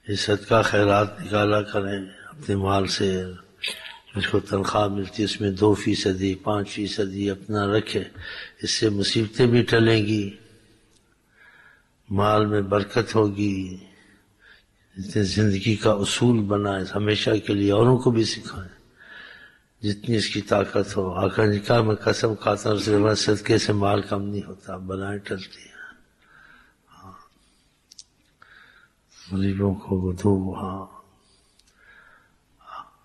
یہ صدقہ خیرات نکالا کریں اپنے مال سے، جس کو تنخواہ ملتی ہے اس میں 2%، 5% اپنا رکھے، اس سے مصیبتیں بھی ٹلیں گی، مال میں برکت ہوگی، زندگی کا اصول بنائے ہمیشہ کے لیے، اوروں کو بھی سکھائیں جتنی اس کی طاقت ہو۔ آقا نے کہا میں قسم کھاتا ہوں صدقے سے مال کم نہیں ہوتا، بلائیں ٹلتی ہیں۔ غریبوں کو دو۔ ہاں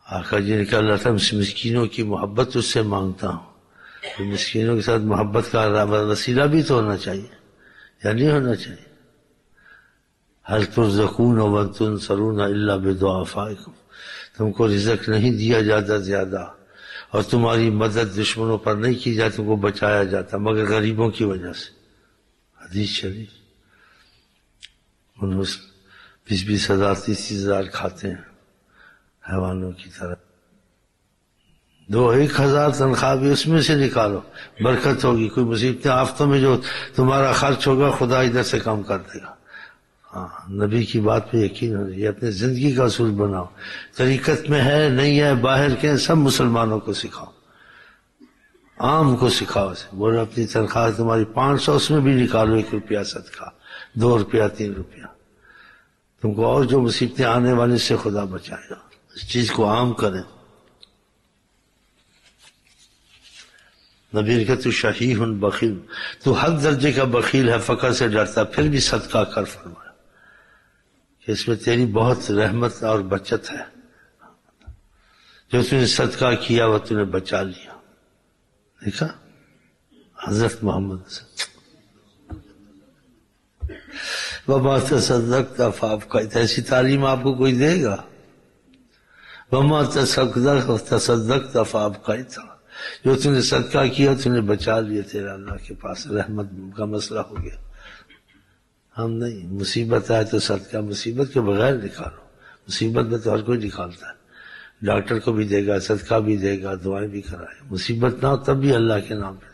آقا جی نے کہا اللہ تعالیٰ مسکینوں کی محبت اس سے مانگتا ہوں، تو مسکینوں کے ساتھ محبت کا وسیلہ بھی تو ہونا چاہیے، یا نہیں ہونا چاہیے؟ هل ترزقون وتنصرون الا بضعفائکم، تم کو رزق نہیں دیا جاتا زیادہ اور تمہاری مدد دشمنوں پر نہیں کی جاتی، تم کو بچایا جاتا مگر غریبوں کی وجہ سے۔ حدیث شریف۔ 20,000 30,000 کھاتے ہیں حیوانوں کی طرح، 1,000 تنخواہ بھی اس میں سے نکالو، برکت ہوگی۔ کوئی مصیبتیں آفتوں میں جو تمہارا خرچ ہوگا خدا ادھر سے کم کر دے گا۔ ہاں نبی کی بات پہ یقین ہو رہی ہے، اپنے زندگی کا اصول بناؤ، طریقت میں ہے نہیں ہے باہر کے سب مسلمانوں کو سکھاؤ، عام کو سکھاؤ اسے، بولو اپنی تنخواہ تمہاری 500 اس میں بھی نکالو 1 روپیہ صدقہ، 2 روپیہ 3 روپیہ، تم کو اور جو مصیبتیں آنے والی سے خدا بچائے گا۔ اس چیز کو عام کریں۔ نبی نے کہا تو شحیح بخیل، تو حد درجے کا بخیل ہے، فقر سے ڈرتا، پھر بھی صدقہ کر فرمایا کہ اس میں تیری بہت رحمت اور بچت ہے، جو تم نے صدقہ کیا وہ تم نے بچا لیا۔ دیکھا حضرت محمد وما تصدقت فابقیت، ایسی تعلیم آپ کو کوئی دے گا؟ وما تصدقت فابقیت، جو تم نے صدقہ کیا تم نے بچا لیا، تیرا اللہ کے پاس رحمت کا مسئلہ ہو گیا۔ ہم نہیں، مصیبت آئے تو صدقہ مصیبت کے بغیر نکالو، مصیبت میں تو ہر کوئی نکالتا ہے، ڈاکٹر کو بھی دے گا، صدقہ بھی دے گا، دعائیں بھی کرائے، مصیبت نہ ہو تب بھی اللہ کے نام پہ۔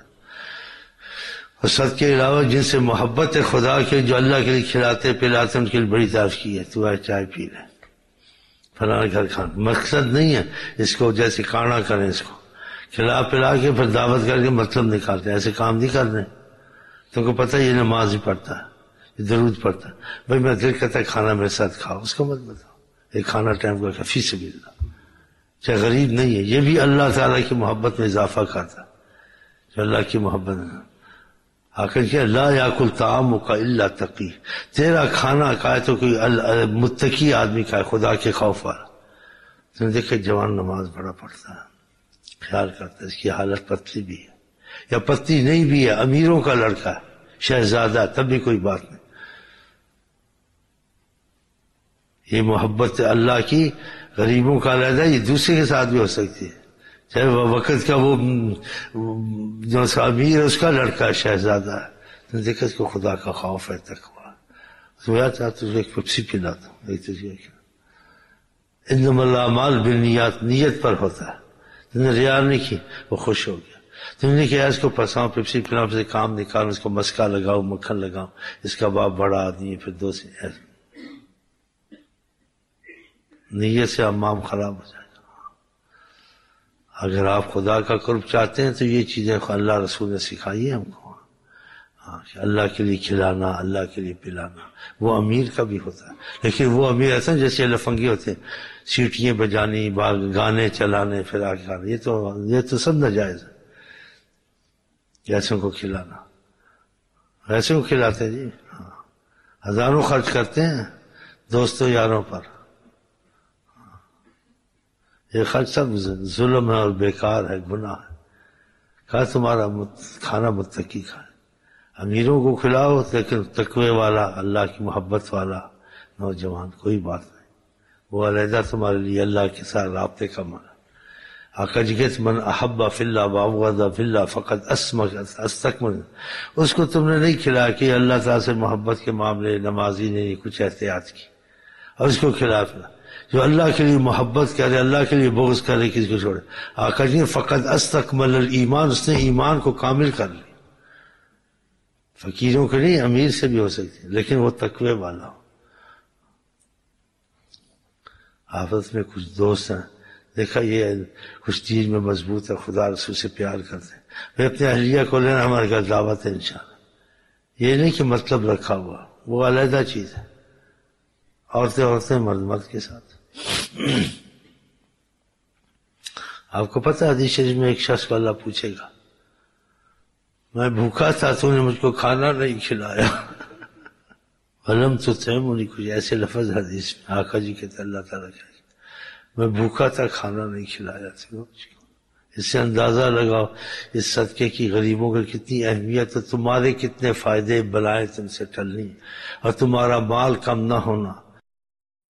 اور صدقے کے علاوہ جن سے محبت ہے خدا کے، جو اللہ کے لیے کھلاتے پلاتے، ان کے لیے بڑی تعریف کی ہے، تو آئے چائے پی لے، فلاں گھر کھانا، مقصد نہیں ہے اس کو جیسے کانا کریں، اس کو کھلا پلا کے پھر دعوت کر کے مطلب نکالتے ہیں، ایسے کام نہیں کرنے۔ تم کو پتہ یہ نماز ہی پڑھتا ہے، یہ درود پڑھتا ہے، بھائی میں دل کہتا ہے کھانا میرے ساتھ کھاؤ، اس کو مت بتاؤ، ایک کھانا ٹائم کا فی سبیل اللہ، چاہے غریب نہیں ہے، یہ بھی اللہ تعالیٰ کی محبت میں اضافہ کرتا ہے، جو اللہ کی محبت ہے۔ آخر کیا لا یاکل طعامک الا تقی، تیرا کھانا کھائے تو کوئی متقی آدمی کھائے، خدا کے خوف والا۔ تم نے دیکھا جوان نماز بڑا پڑھتا ہے، خیال کرتا ہے اس کی حالت پتلی بھی ہے یا پتلی نہیں بھی ہے، امیروں کا لڑکا ہے، شہزادہ، تب بھی کوئی بات نہیں۔ یہ محبت اللہ کی غریبوں کا علیحدہ، یہ دوسرے کے ساتھ بھی ہو سکتی ہے، چاہے وہ وقت کا وہ جو امیر ہے اس کا لڑکا ہے، شہزادہ ہے، تو دیکھا اس کو خدا کا خوف ہے، تقویٰ، تو یاد چاہتا تجھے ایک پیپسی پلاتا ہوں، ایک تجھے انما الاعمال بالنیات، نیت پر ہوتا ہے، تم نے ریا نہیں کی، وہ خوش ہو گیا۔ تم نے کہا اس کو پھنساؤں، پیپسی پلاؤں، سے کام نکالوں، اس کو مسکا لگاؤ، مکھن لگاؤں، اس کا باپ بڑا آدمی ہے، پھر دو سے نیت سے امام خراب ہو جائے گا۔ اگر آپ خدا کا قرب چاہتے ہیں تو یہ چیزیں اللہ رسول نے سکھائی ہے ہم کو، کہ اللہ کے لیے کھلانا، اللہ کے لیے پلانا، وہ امیر کا بھی ہوتا ہے، لیکن وہ امیر ایسا جیسے لفنگی ہوتے ہیں، سیٹیاں بجانی، گانے چلانے، پھر آگے کھانا، یہ تو سب ناجائز ہے، ایسوں کو کھلانا، ایسے کو کھلاتے ہیں جی، ہاں، ہزاروں خرچ کرتے ہیں دوستوں یاروں پر، یہ خرچ سب ظلم ہے اور بیکار ہے، گناہ ہے۔ کہا تمہارا کھانا متقی کھائے، امیروں کو کھلاؤ لیکن تقوی والا، اللہ کی محبت والا نوجوان، کوئی بات نہیں، وہ علیحدہ تمہارے لیے اللہ کے ساتھ رابطے کا مانا۔ آقا جی کہتے من احب فی اللہ وابغض فی اللہ فقد استکمل، اس کو تم نے نہیں کھلایا کہ اللہ تعالیٰ سے محبت کے معاملے نمازی نے کچھ احتیاط کی اور اس کو کھلا پلا، جو اللہ کے لیے محبت کرے، اللہ کے لیے بغض کرے، کسی کو چھوڑے، آقا جی فقد استکمل الایمان، اس نے ایمان کو کامل کر لی۔ فقیروں کے نہیں، امیر سے بھی ہو سکتی ہے، لیکن وہ تقوی والا ہو۔ آپس میں کچھ دوست ہیں، دیکھا یہ کچھ دین میں مضبوط ہے، خدا رسول سے پیار کرتے ہیں، پھر اپنے اہلیہ کو لینا ہمارے گھر دعوت ہے انشاءاللہ۔ یہ نہیں کہ مطلب رکھا ہوا، وہ علیحدہ چیز ہے، عورتیں مرد مرد کے ساتھ۔ آپ کو پتہ ہے حدیث شریف میں ایک شخص کو اللہ پوچھے گا، میں بھوکا تھا تو نے مجھ کو کھانا نہیں کھلایا، علم تو تیمونی، کچھ ایسے لفظ حدیث میں آقا جی کہتے ہیں اللہ تعالیٰ کہتے میں بھوکا تھا کھانا نہیں کھلایا تھا۔ اس سے اندازہ لگاؤ اس صدقے کی غریبوں کی کتنی اہمیت ہے، تمہارے کتنے فائدے بلائیں تم سے ٹلنی، اور تمہارا مال کم نہ ہونا